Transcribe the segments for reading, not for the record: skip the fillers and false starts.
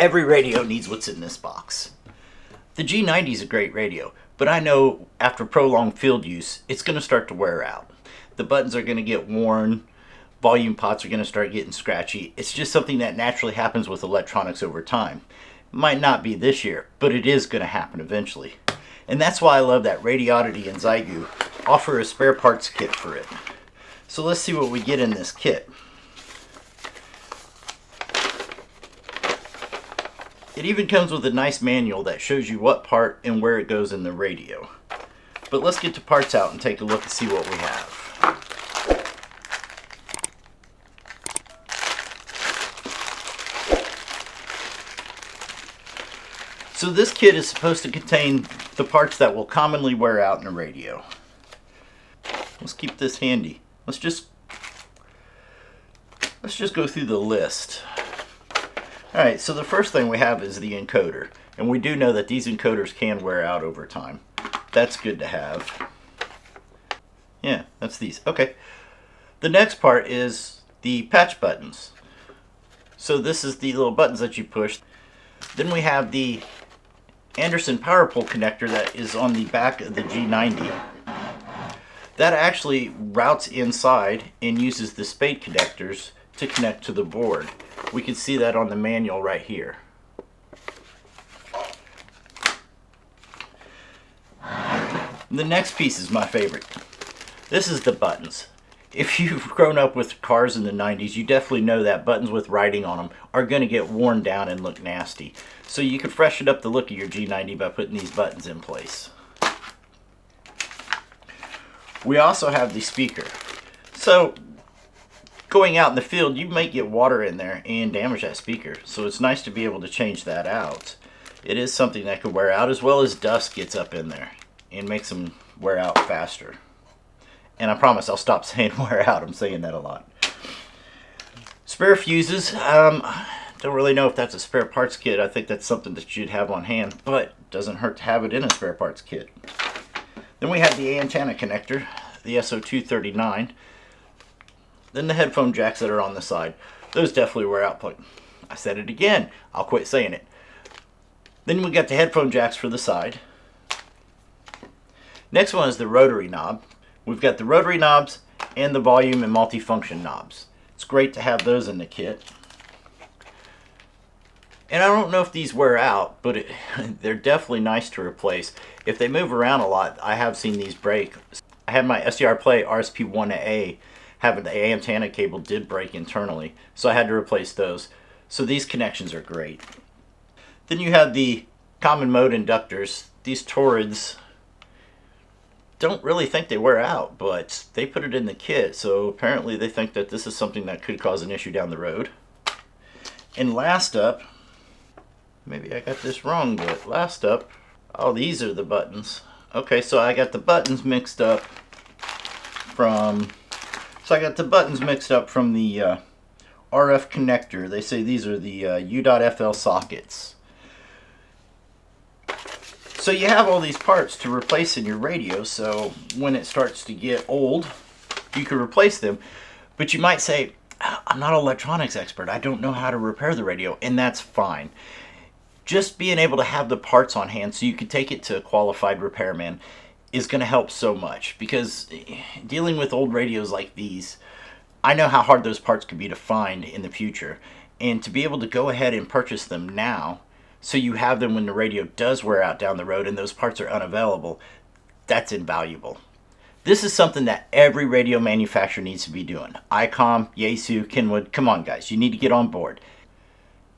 Every radio needs what's in this box. The G90 is a great radio, but I know after prolonged field use, it's going to start to wear out. The buttons are going to get worn, volume pots are going to start getting scratchy. It's just something that naturally happens with electronics over time. It might not be this year, but it is going to happen eventually. And that's why I love that Radioddity and Xiegu offer a spare parts kit for it. So let's see what we get in this kit. It even comes with a nice manual that shows you what part and where it goes in the radio. But let's get the parts out and take a look and see what we have. So this kit is supposed to contain the parts that will commonly wear out in a radio. Let's keep this handy. Let's just go through the list. Alright, so the first thing we have is the encoder. And we do know that these encoders can wear out over time. That's good to have. Yeah, that's these. Okay. The next part is the patch buttons. So this is the little buttons that you push. Then we have the Anderson Powerpole connector that is on the back of the G90. That actually routes inside and uses the spade connectors to connect to the board. We can see that on the manual right here. The next piece is my favorite. This is the buttons. If you've grown up with cars in the 90s, you definitely know that buttons with writing on them are going to get worn down and look nasty. So you can freshen up the look of your G90 by putting these buttons in place. We also have the speaker. So going out in the field, you might get water in there and damage that speaker. So it's nice to be able to change that out. It is something that could wear out, as well as dust gets up in there and makes them wear out faster. And I promise I'll stop saying wear out. I'm saying that a lot. Spare fuses. Don't really know if that's a spare parts kit. I think that's something that you'd have on hand, but it doesn't hurt to have it in a spare parts kit. Then we have the antenna connector, the SO239. Then the headphone jacks that are on the side. Those definitely wear out. I said it again. I'll quit saying it. Then we got the headphone jacks for the side. Next one is the rotary knob. We've got the rotary knobs and the volume and multifunction knobs. It's great to have those in the kit. And I don't know if these wear out, but they're definitely nice to replace. If they move around a lot, I have seen these break. I had my SDR Play RSP1A having the antenna cable did break internally, so I had to replace those. So these connections are great. Then you have the common mode inductors. These torids don't really think they wear out, but they put it in the kit, so apparently they think that this is something that could cause an issue down the road. And last up, maybe I got this wrong, but last up, oh, these are the buttons. Okay, so I got the buttons mixed up from the RF connector. They say these are the U.FL sockets. So you have all these parts to replace in your radio, so when it starts to get old, you can replace them. But you might say, I'm not an electronics expert, I don't know how to repair the radio, and that's fine. Just being able to have the parts on hand so you can take it to a qualified repairman is going to help so much, because dealing with old radios like these, I know how hard those parts could be to find in the future, and to be able to go ahead and purchase them now so you have them when the radio does wear out down the road and those parts are unavailable, that's invaluable. This is something that every radio manufacturer needs to be doing. Icom, Yaesu, Kenwood, come on guys, you need to get on board.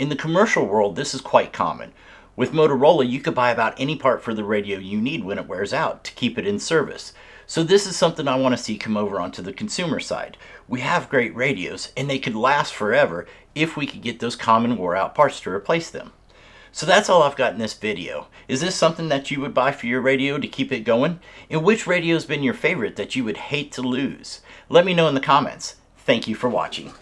In the commercial world, this is quite common. With Motorola, you could buy about any part for the radio you need when it wears out to keep it in service. So this is something I want to see come over onto the consumer side. We have great radios, and they could last forever if we could get those common wore out parts to replace them. So that's all I've got in this video. Is this something that you would buy for your radio to keep it going? And which radio has been your favorite that you would hate to lose? Let me know in the comments. Thank you for watching.